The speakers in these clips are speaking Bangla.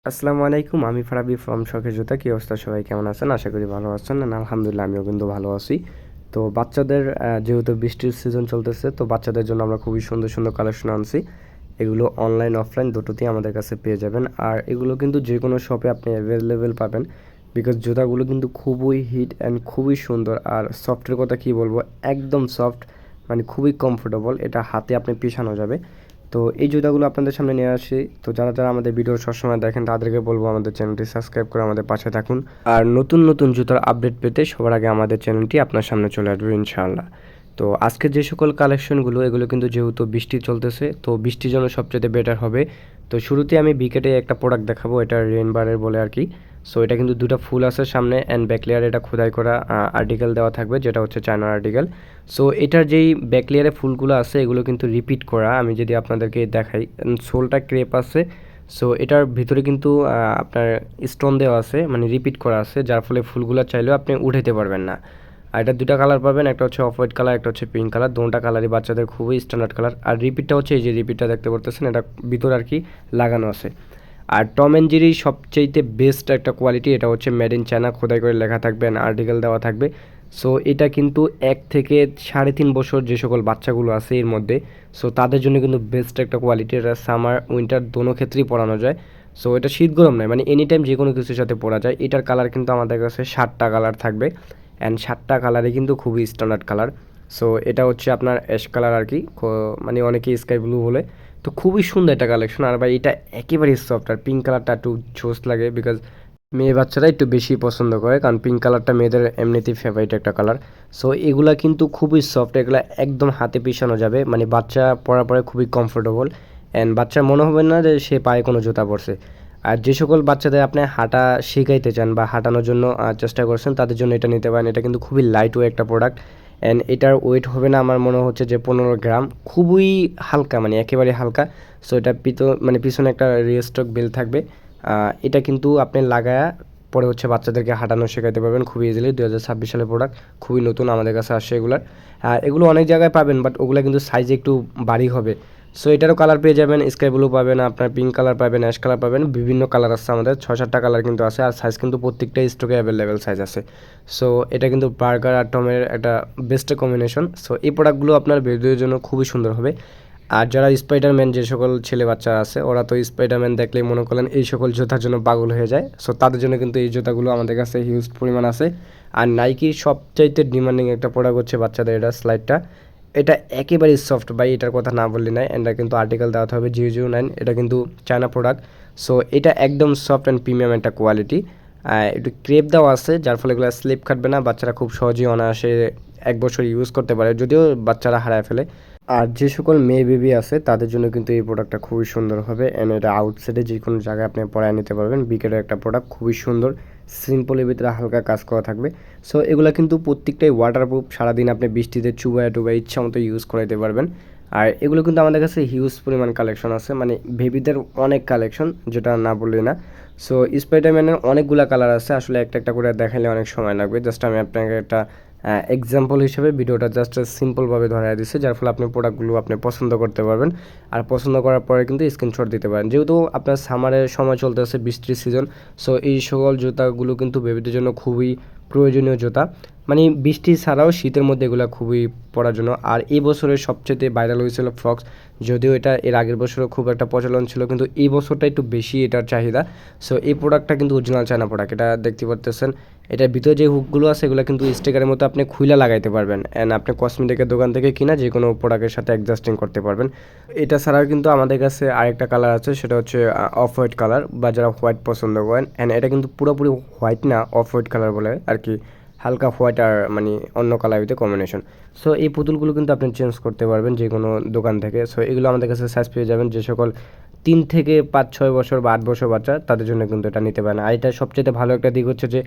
আসসালামু আলাইকুম। আমি ফারাবি ফ্রম শখের জুতা। কী অবস্থা সবাই, কেমন আছেন? আশা করি ভালো আছেন। আলহামদুলিল্লাহ আমিও কিন্তু ভালো আছি। তো বাচ্চাদের যেহেতু বৃষ্টির সিজন চলতেছে, তো বাচ্চাদের জন্য আমরা খুবই সুন্দর সুন্দর কালেকশন আনছি। এগুলো অনলাইন অফলাইন দুটোতেই আমাদের কাছে পেয়ে যাবেন। আর এগুলো কিন্তু যে কোনো শপে আপনি অ্যাভেলেবেল পাবেন, বিকজ জুতাগুলো কিন্তু খুবই হিট অ্যান্ড খুবই সুন্দর। আর সফটের কথা কী বলবো, একদম সফট, মানে খুবই কমফোর্টেবল। এটা হাতে আপনি পিছানো যাবে। তো এই জুতাগুলো আপনাদের সামনে নিয়ে আসি। তো যারা যারা আমাদের ভিডিও সবসময় দেখেন তাদেরকে বলবো আমাদের চ্যানেলটি সাবস্ক্রাইব করে আমাদের পাশে থাকুন। আর নতুন নতুন জুতার আপডেট পেতে সবার আগে আমাদের চ্যানেলটি আপনার সামনে চলে আসবে ইনশাআল্লাহ। তো আজকে যে সকল কালেকশনগুলো, এগুলো কিন্তু যেহেতু বৃষ্টি চলতেছে, তো বৃষ্টির জন্য সবচেয়ে বেটার হবে। তো শুরুতে আমি বিকেটে একটা প্রোডাক্ট দেখাবো, এটা রেইনবারের বলে আর কি। সো এটা কিন্তু দুটো ফুল আছে সামনে, অ্যান্ড ব্যাক লেয়ারে এটা খোদাই করা আর্টিকেল দেওয়া থাকবে, যেটা হচ্ছে চায়নার আর্টিকেল। সো এটার যেই ব্যাক লেয়ারে ফুলগুলো আছে এগুলো কিন্তু রিপিট করা। আমি যদি আপনাদেরকে দেখাই, সোলটা ক্রেপ আছে। সো এটার ভিতরে কিন্তু আপনার স্টোন দেওয়া আছে, মানে রিপিট করা আছে, যার ফলে ফুলগুলো চাইলেও আপনি উঠাতে পারবেন না। আর এটা দুটা কালার পাবেন, একটা হচ্ছে অফ হোয়াইট কালার, একটা হচ্ছে পিঙ্ক কালার। দুটা কালারই বাচ্চাদের খুবই স্ট্যান্ডার্ড কালার। আর রিপিটটা হচ্ছে এই যে রিপিটটা দেখতে পারতেছেন, এটা ভিতরে আর কি লাগানো আছে। আর টম অ্যান্ড জেরি সবচাইতে বেস্ট একটা কোয়ালিটি, এটা হচ্ছে মেড ইন চায়না, খোদাই করে লেখা থাকবে, আর্টিকেল দেওয়া থাকবে। সো এটা কিন্তু 1 থেকে 3.5 বছর যে সকল বাচ্চাগুলো আছে এর মধ্যে, সো তাদের জন্য কিন্তু বেস্ট একটা কোয়ালিটি। এটা সামার উইন্টার দোনো ক্ষেত্রেই পরানো যায়। সো এটা শীত গরম নয়, মানে এনি টাইম যে কোনো কিছুর সাথে পরা যায়। এটার কালার কিন্তু আমাদের কাছে 7টা কালার থাকবে, অ্যান্ড 7টা কালারই কিন্তু খুবই স্ট্যান্ডার্ড কালার। সো এটা হচ্ছে আপনার অ্যাশ কালার আর কি, মানে অনেকেই স্কাই ব্লু বলে। তো খুবই সুন্দর একটা কালেকশন। আর ভাই এটা একেবারেই সফট। আর পিঙ্ক কালারটা একটু জোস লাগে, বিকজ মেয়ে বাচ্চারা একটু বেশি পছন্দ করে, কারণ পিঙ্ক কালারটা মেয়েদের এমনিতেই ফেভারিট একটা কালার। সো এগুলা কিন্তু খুবই সফট, এগুলা একদম হাতে পিছানো যাবে, মানে বাচ্চা পরার পরে খুবই কমফোর্টেবল, অ্যান্ড বাচ্চার মনে হবে না যে সে পায়ে কোনো জুতা পরছে। আর যে সকল বাচ্চাদের আপনি হাঁটা শেখাইতে চান বা হাঁটানোর জন্য চেষ্টা করছেন, তাদের জন্য এটা নিতে পারেন। এটা কিন্তু খুবই লাইট ওয়েট একটা প্রোডাক্ট, অ্যান্ড এটার ওয়েট হবে না আমার মনে হচ্ছে যে 15 গ্রাম। খুবই হালকা, মানে একেবারে হালকা। সো এটা মানে পিছনে একটা রিস্টক বেল্ট থাকবে। এটা কিন্তু আপনি লাগায়া পরে হচ্ছে বাচ্চাদেরকে হাঁটানো শেখাতে পারবেন খুবই ইজিলি। 2026 সালের প্রোডাক্ট, খুবই নতুন আমাদের কাছে আসছে এগুলার। এগুলো অনেক জায়গায় পাবেন, বাট ওগুলো কিন্তু সাইজে একটু ভারী হবে। সো এটারও কালার পেয়ে যাবেন, স্কাই ব্লু পাবেন, আপনার পিঙ্ক কালার পাবেন, অ্যাশ কালার পাবেন, বিভিন্ন কালার আছে আমাদের, 6-7টা কালার কিন্তু আছে। আর সাইজ কিন্তু প্রত্যেকটাই স্টকে অ্যাভেলেবেল সাইজ আছে। সো এটা কিন্তু বার্গার আর টমের একটা বেস্ট কম্বিনেশন। সো এই প্রোডাক্টগুলো আপনার বেবিদের জন্য খুবই সুন্দর হবে। আর যারা স্পাইডারম্যান যে সকল ছেলে বাচ্চা আছে, ওরা তো স্পাইডারম্যান দেখলেই মনে করেন এই সকল জুতার জন্য পাগল হয়ে যায়। সো তাদের জন্য কিন্তু এই জুতাগুলো আমাদের কাছে হিউজ পরিমাণ আছে। আর নাইকির সবচাইতে ডিমান্ডিং একটা প্রোডাক্ট হচ্ছে বাচ্চাদের এটা স্লাইডটা। এটা একেবারেই সফট, ভাই এটার কথা না বললে নাই। এটা কিন্তু আর্টিকেল দেওয়া হবে 009, এটা কিন্তু চায়না প্রোডাক্ট। সো এটা একদম সফট অ্যান্ড প্রিমিয়াম একটা কোয়ালিটি। একটু ক্রেপ দেওয়া আছে, যার ফলে এগুলো স্লিপ কাটবে না, বাচ্চারা খুব সহজেই অনায়াসে 1 বছর ইউজ করতে পারে, যদিও বাচ্চারা হারায় ফেলে। আর যে সকল মেয়ে বেবি আছে তাদের জন্য কিন্তু এই প্রোডাক্টটা খুবই সুন্দর হবে, অ্যান্ড এটা আউটসাইডে যে কোনো জায়গায় আপনি পরায় নিতে পারবেন। বিকেটের একটা প্রোডাক্ট, খুবই সুন্দর, সিম্পলের ভিতরে হালকা কাজ করা থাকবে। সো এগুলো কিন্তু প্রত্যেকটাই ওয়াটারপ্রুফ, সারাদিন আপনি বৃষ্টিতে চুবায় টুবায় ইচ্ছা মতো ইউজ করাইতে পারবেন। আর এগুলো কিন্তু আমাদের কাছে হিউজ পরিমাণ কালেকশন আছে, মানে বেবিদের অনেক কালেকশন, যেটা না বললেই না। সো স্পাইডারম্যানের অনেকগুলো কালার আছে, আসলে একটা একটা করে দেখালে অনেক সময় লাগবে। জাস্ট আমি আপনাকে একটা এক্সাম্পল হিসেবে ভিডিওটা জাস্ট সিম্পলভাবে ধরাই দিচ্ছে, যার ফলে আপনি প্রোডাক্টগুলো আপনি পছন্দ করতে পারবেন। আর পছন্দ করার পরে কিন্তু স্ক্রিনশট দিতে পারেন। যেহেতু আপনার সামারের সময় চলতেছে, বৃষ্টির সিজন, সো এই সকল জুতাগুলো কিন্তু বেবিদের জন্য খুবই প্রয়োজনীয় জুতা। মানে বৃষ্টি ছাড়াও শীতের মধ্যে এগুলো খুবই পরার জন্য। আর এই বছরের সবচেয়ে ভাইরাল হয়েছিল ফ্রক্স, যদিও এটা এর আগের বছরও খুব একটা প্রচলন ছিল, কিন্তু এই বছরটা একটু বেশি এটার চাহিদা। সো এই প্রোডাক্টটা কিন্তু অরিজিনাল চায়না প্রোডাক্ট, এটা দেখতে পারতেছেন। এটার ভিতরে যে হুকগুলো আছে এগুলো কিন্তু স্টিকারের মতো আপনি খুইলা লাগাইতে পারবেন, অ্যান্ড আপনি কসমেটিকের দোকান থেকে কিনা যে কোনো প্রোডাক্টের সাথে অ্যাডজাস্টিং করতে পারবেন। এটা ছাড়াও কিন্তু আমাদের কাছে আরেকটা কালার আছে, সেটা হচ্ছে অফ হোয়াইট কালার, বা যারা হোয়াইট পছন্দ করেন। অ্যান্ড এটা কিন্তু পুরোপুরি হোয়াইট না, অফ হোয়াইট কালার বলে আর কি, হালকা হোয়াইট আর মানে অন্য কালার হইতে কম্বিনেশন। সো এই পুতুলগুলো কিন্তু আপনি চেঞ্জ করতে পারবেন যে কোনো দোকান থেকে। সো এগুলো আমাদের কাছে সাইজ পেয়ে যাবেন, যে সকল 3 থেকে 5-6 বছর বা 8 বছর বাচ্চা তাদের জন্য কিন্তু এটা নিতে পারেন। আর এটা সবচেয়ে ভালো একটা দিক হচ্ছে যে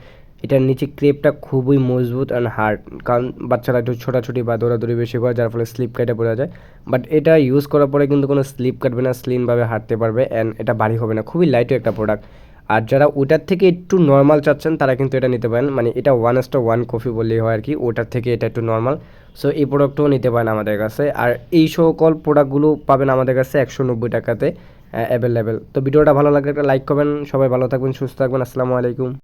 এটার নিচে ক্রেপটা খুবই মজবুত অ্যান্ড হার্ড, কারণ বাচ্চারা একটু ছোটাছুটি বা দৌড়াদৌড়ি বেশি করে, যার ফলে স্লিপ কেটে পড়ে যায়। বাট এটা ইউজ করার পরে কিন্তু কোনো স্লিপ কাটবে না, স্লিমভাবে হাঁটতে পারবে, অ্যান্ড এটা ভারী হবে না, খুবই লাইট একটা প্রোডাক্ট। আর যারা ওটার থেকে একটু নর্মাল চাচ্ছেন তারা কিন্তু এটা নিতে পারেন, মানে এটা 1:1 কফি বললেই হয় আর কি, ওটার থেকে এটা একটু নর্মাল। সো এই প্রোডাক্টও নিতে পারেন আমাদের কাছে। আর এই সকল প্রোডাক্টগুলো পাবেন আমাদের কাছে 190 টাকাতে, অ্যাভেলেবেল। তো ভিডিওটা ভালো লাগলে একটা লাইক করবেন। সবাই ভালো থাকবেন, সুস্থ থাকবেন। আসসালামু আলাইকুম।